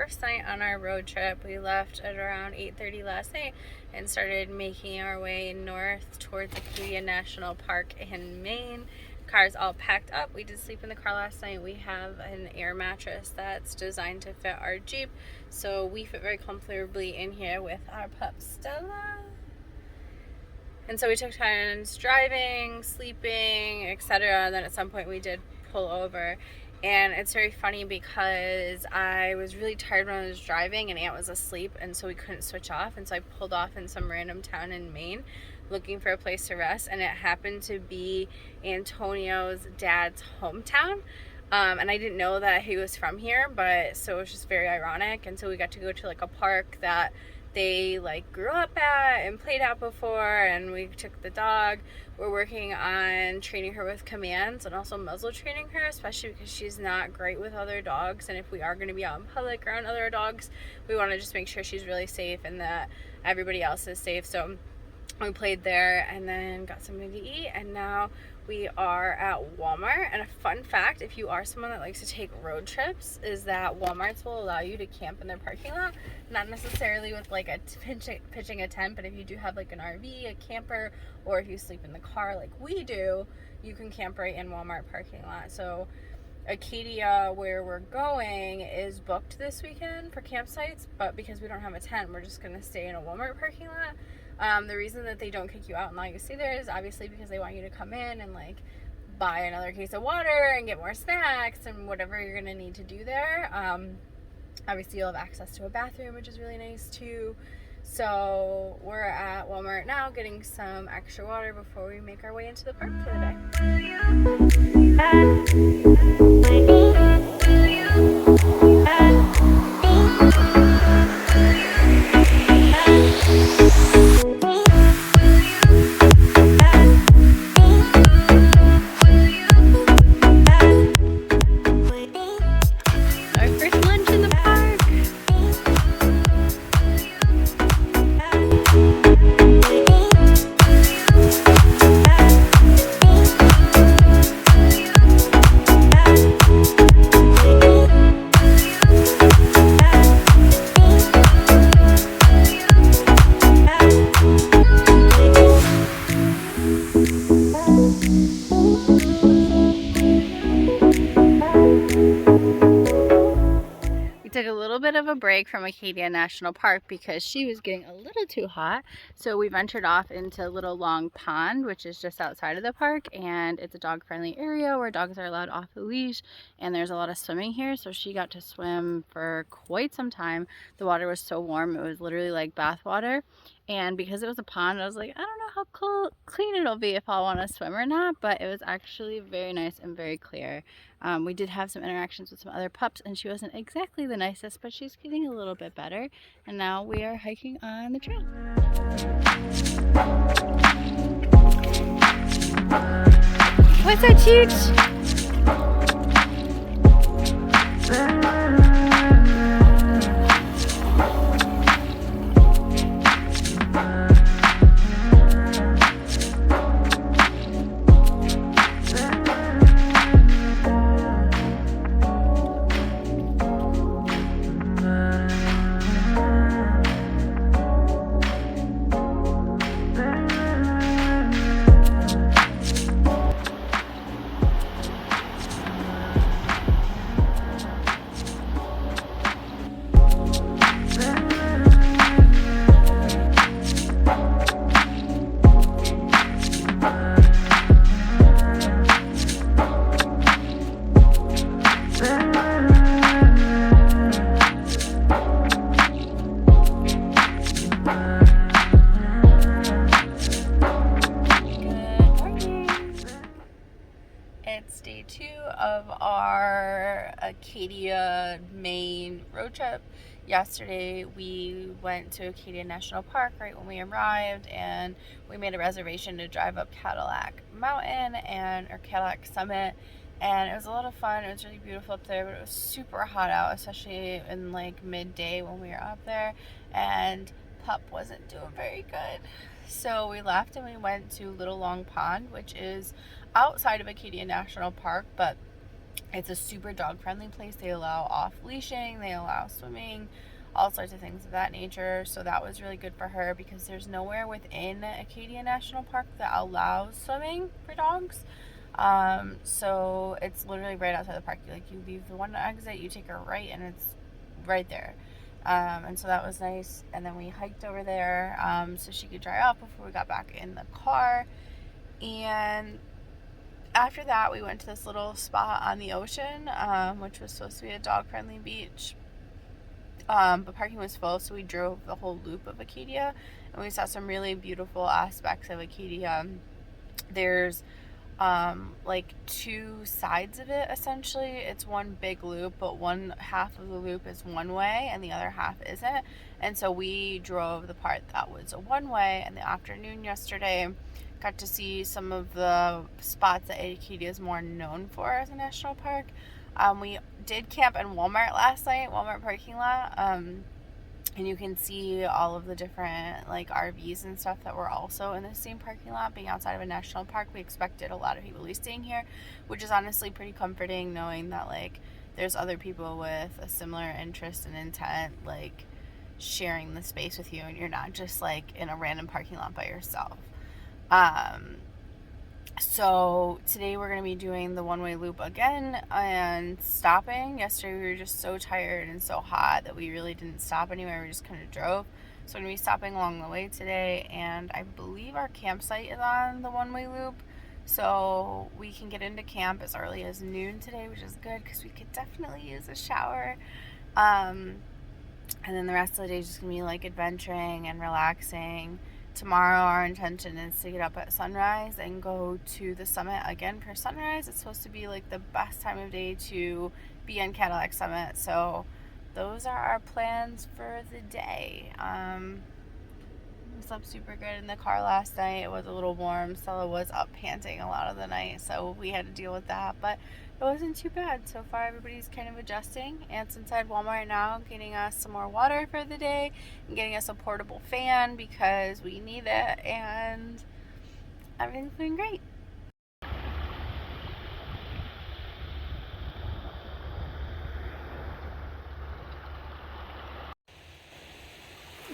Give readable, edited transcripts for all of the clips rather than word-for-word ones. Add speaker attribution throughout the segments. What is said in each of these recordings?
Speaker 1: first night on our road trip. We left at around 8:30 last night and started making our way north towards Acadia National Park in Maine. Car's all packed up. We did sleep in the car last night. We have an air mattress that's designed to fit our Jeep, so we fit very comfortably in here with our pup Stella. And so we took turns driving, sleeping, etc. And then at some point we did pull over. And it's very funny because I was really tired when I was driving and Aunt was asleep, and so we couldn't switch off. And so I pulled off in some random town in Maine looking for a place to rest, and it happened to be Antonio's dad's hometown. And I didn't know that he was from here, but so it was just very ironic. And so we got to go to like a park that they like grew up at and played at before, and we took the dog. We're working on training her with commands and also muzzle training her, especially because she's not great with other dogs, and if we are going to be out in public around other dogs, we want to just make sure she's really safe and that everybody else is safe. So we played there and then got something to eat, and now we are at Walmart. And a fun fact, if you are someone that likes to take road trips, is that Walmarts will allow you to camp in their parking lot. Not necessarily with like a pitching a tent, but if you do have like an RV, a camper, or if you sleep in the car like we do, you can camp right in Walmart parking lot. So Acadia, where we're going, is booked this weekend for campsites, but because we don't have a tent, we're just going to stay in a Walmart parking lot. The reason that they don't kick you out and allow you to stay there is obviously because they want you to come in and like buy another case of water and get more snacks and whatever you're going to need to do there. Obviously you'll have access to a bathroom, which is really nice too. So we're at Walmart now getting some extra water before we make our way into the park for the Took a little bit of a break from Acadia National Park because she was getting a little too hot. So we ventured off into Little Long Pond, which is just outside of the park, and it's a dog-friendly area where dogs are allowed off the leash, and there's a lot of swimming here. So she got to swim for quite some time. The water was so warm, it was literally like bath water. And because it was a pond, I was like, I don't know how clean it'll be if I'll want to swim or not, but it was actually very nice and very clear. We did have some interactions with some other pups, and she wasn't exactly the nicest, but she's getting a little bit better. And now we are hiking on the trail. What's that, Chooch? It's day 2 of our Acadia, Maine road trip. Yesterday we went to Acadia National Park right when we arrived, and we made a reservation to drive up Cadillac Mountain or Cadillac Summit, and it was a lot of fun. It was really beautiful up there, but it was super hot out, especially in like midday when we were up there, and Pup wasn't doing very good. So we left and we went to Little Long Pond, which is outside of Acadia National Park, but It's a super dog friendly place. They allow off leashing, they allow swimming, all sorts of things of that nature. So that was really good for her because there's nowhere within Acadia National Park that allows swimming for dogs. So it's literally right outside the park. Like, you leave the one exit, you take a right, and it's right there. And so that was nice. And then we hiked over there so she could dry off before we got back in the car. And after that, we went to this little spot on the ocean, which was supposed to be a dog-friendly beach. But parking was full, so we drove the whole loop of Acadia, and we saw some really beautiful aspects of Acadia. There's like two sides of it, essentially. It's one big loop, but one half of the loop is one way and the other half isn't. And so we drove the part that was a one way in the afternoon yesterday. Got to see some of the spots that Acadia is more known for as a national park. We did camp in Walmart last night, Walmart parking lot. And you can see all of the different like RVs and stuff that were also in the same parking lot. Being outside of a national park, we expected a lot of people to be staying here, which is honestly pretty comforting, knowing that like there's other people with a similar interest and intent like sharing the space with you, and you're not just like in a random parking lot by yourself. So today we're going to be doing the one-way loop again and stopping. Yesterday we were just so tired and so hot that we really didn't stop anywhere. We just kind of drove. So we're going to be stopping along the way today, and I believe our campsite is on the one-way loop. So we can get into camp as early as noon today, which is good because we could definitely use a shower. And then the rest of the day is just going to be like adventuring and relaxing. Tomorrow our intention is to get up at sunrise and go to the summit again for sunrise. It's supposed to be like the best time of day to be on Cadillac Summit. So those are our plans for the day. We slept super good in the car last night. It was a little warm. Stella was up panting a lot of the night, so we had to deal with that. But it wasn't too bad. So far, everybody's kind of adjusting. Aunt's inside Walmart now, getting us some more water for the day and getting us a portable fan because we need it. And everything's doing great.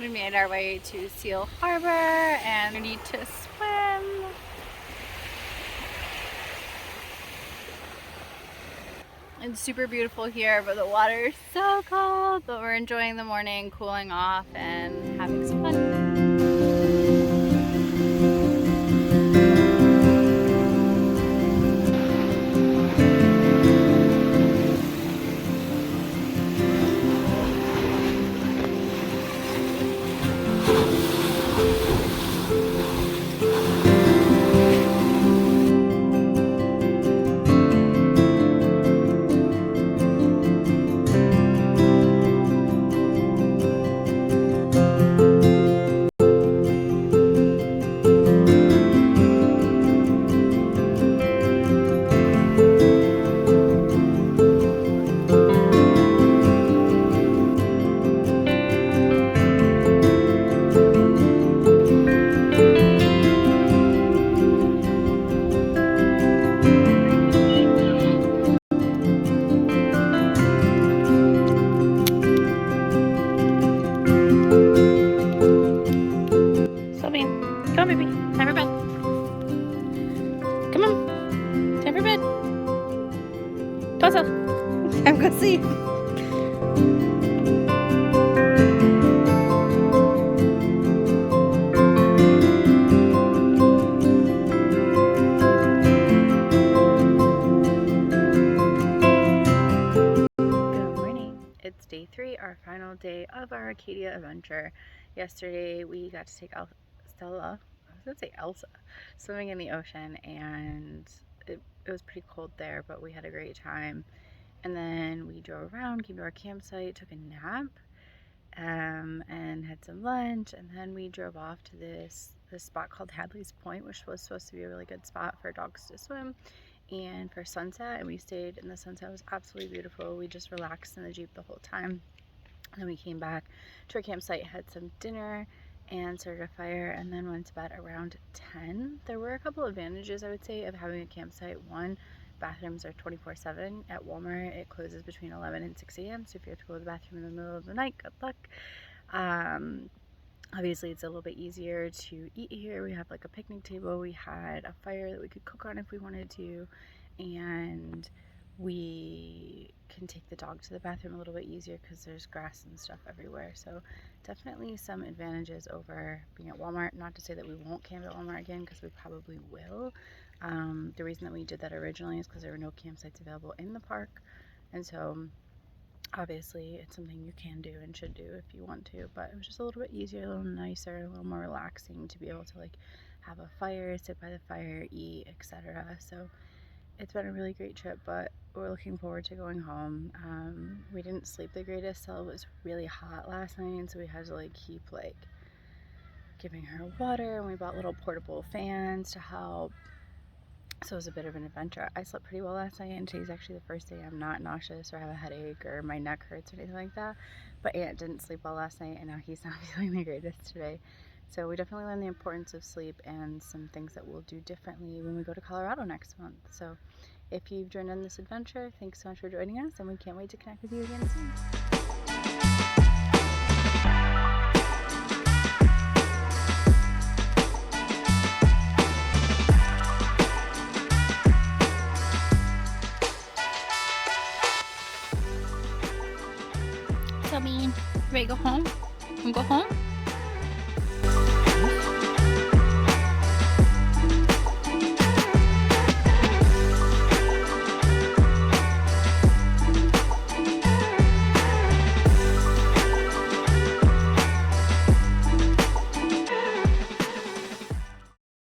Speaker 1: We made our way to Seal Harbor and we need to swim. It's super beautiful here, but the water is so cold. But we're enjoying the morning, cooling off, and having some fun. Come on, baby. Time for bed. Come on. Time for bed. Puzzle. Time to go sleep. Good morning. It's day 3, our final day of our Acadia Adventure. Yesterday we got to take Stella, I was gonna say Elsa, swimming in the ocean, and it was pretty cold there, but we had a great time. And then we drove around, came to our campsite, took a nap, and had some lunch, and then we drove off to this spot called Hadley's Point, which was supposed to be a really good spot for dogs to swim and for sunset, and we stayed, and the sunset was absolutely beautiful. We just relaxed in the Jeep the whole time. And then we came back to our campsite, had some dinner, and started a fire, and then went to bed around 10. There were a couple advantages, I would say, of having a campsite. One,
Speaker 2: bathrooms are 24/7. At Walmart, it closes between 11 and 6 a.m. So if you have to go to the bathroom in the middle of the night, good luck. Obviously, it's a little bit easier to eat here. We have like a picnic table. We had a fire that we could cook on if we wanted to, and we can take the dog to the bathroom a little bit easier because there's grass and stuff everywhere. So definitely some advantages over being at Walmart. Not to say that we won't camp at Walmart again, because we probably will. The reason that we did that originally is because there were no campsites available in the park, and so obviously it's something you can do and should do if you want to, but it was just a little bit easier, a little nicer, a little more relaxing to be able to like have a fire, sit by the fire, eat, etc. So it's been a really great trip, but we're looking forward to going home. We didn't sleep the greatest, so it was really hot last night, and so we had to like keep like giving her water, and we bought little portable fans to help. So it was a bit of an adventure. I slept pretty well last night, and today's actually the first day I'm not nauseous or have a headache or my neck hurts or anything like that. But Ant didn't sleep well last night, and now he's not feeling the greatest today. So we definitely learned the importance of sleep and some things that we'll do differently when we go to Colorado next month. So if you've joined on this adventure, thanks so much for joining us, and we can't wait to connect with you again soon. So, Bean, ready to go home? Wanna go home?